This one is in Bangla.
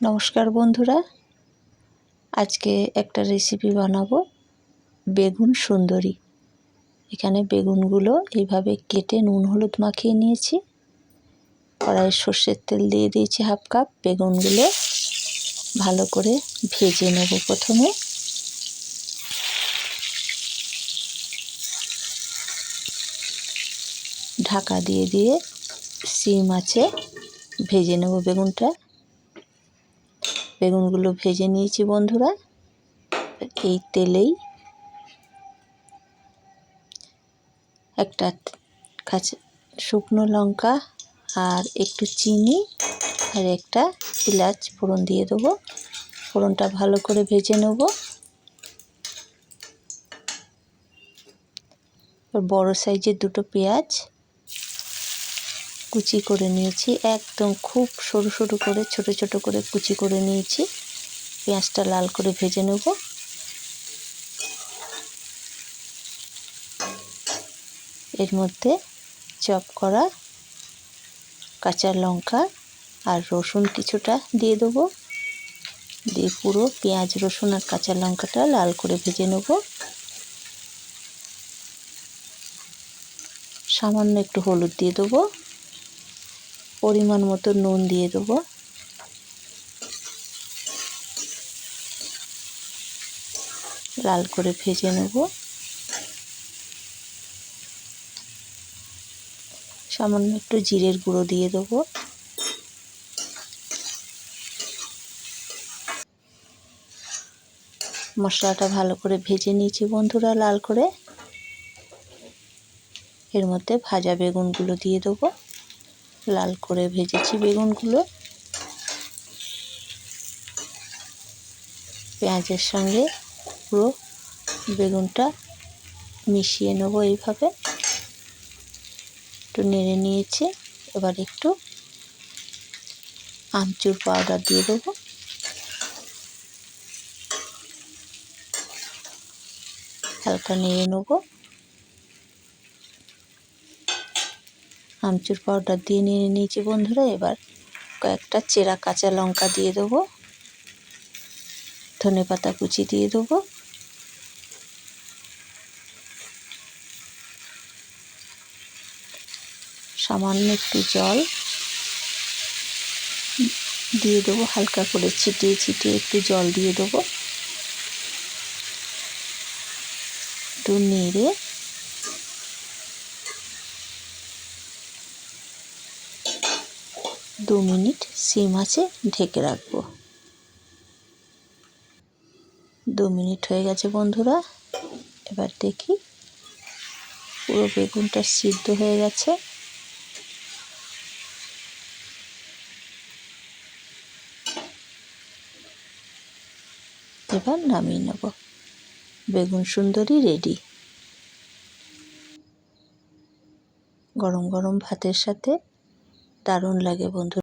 নমস্কার বন্ধুরা, আজকে একটা রেসিপি বানাবো বেগুন সুন্দরী। এখানে বেগুনগুলো এইভাবে কেটে নুন হলুদ মাখিয়ে নিয়েছি। কড়াইয়ে সর্ষের তেল দিয়ে দিয়েছি হাফ কাপ। বেগুনগুলো ভালো করে ভেজে নেব। প্রথমে ঢাকা দিয়ে দিয়ে সিম আঁচে ভেজে নেব বেগুনগুলো ভেজে নিয়েছি বন্ধুরা। এই তেলেই একটা কাঁচা শুকনো লঙ্কা আর একটু চিনি আর একটা এলাচ ফোড়ন দিয়ে দেবো। ফোড়নটা ভালো করে ভেজে নেব। বড় সাইজের দুটো পেঁয়াজ কুচি করে নিয়েছি, একদম খুব সরু সরু করে ছোট ছোট করে কুচি করে নিয়েছি। পেঁয়াজটা লাল করে ভেজে নেব। এর মধ্যে চপ করা কাঁচা লঙ্কা আর রসুন কিছুটা দিয়ে দেবো। দিয়ে পুরো পেঁয়াজ রসুন আর কাঁচা লঙ্কাটা লাল করে ভেজে নেব। সামান্য একটু হলুদ দিয়ে দেবো, পরিমাণ মতো নুন দিয়ে দেবো। লাল করে ভেজে নেব। সামান্য একটু জিরের গুঁড়ো দিয়ে দেবো। মশলাটা ভালো করে ভেজে নিয়েছি বন্ধুরা লাল করে। এর মধ্যে ভাজা বেগুনগুলো দিয়ে দেবো। লাল করে ভেজেছি বেগুনগুলো। পেঁয়াজের সঙ্গে পুরো বেগুনটা মিশিয়ে নেব। এইভাবে একটু নেড়ে নিয়েছি। এবার একটু আমচুর পাউডার দিয়ে দেবো। হালকা নেড়ে নেব। আমচুর পাউডার দিয়ে নেড়ে নিয়েছি বন্ধুরা। এবার কয়েকটা চেরা কাঁচা লঙ্কা দিয়ে দেবো। ধনেপাতা কুচি দিয়ে দেবো। সামান্য একটু জল দিয়ে দেবো, হালকা করে ছিটিয়ে ছিটিয়ে একটু জল দিয়ে দেবো। একটু নেড়ে দু মিনিট সিম আঁচে ঢেকে রাখবো। 2 মিনিট হয়ে গেছে বন্ধুরা। এবার দেখি পুরো বেগুনটা সিদ্ধ হয়ে গেছে। এবার নামিয়ে নেব। বেগুন সুন্দরী রেডি। গরম গরম ভাতের সাথে দারুণ লাগে বন্ধুরা।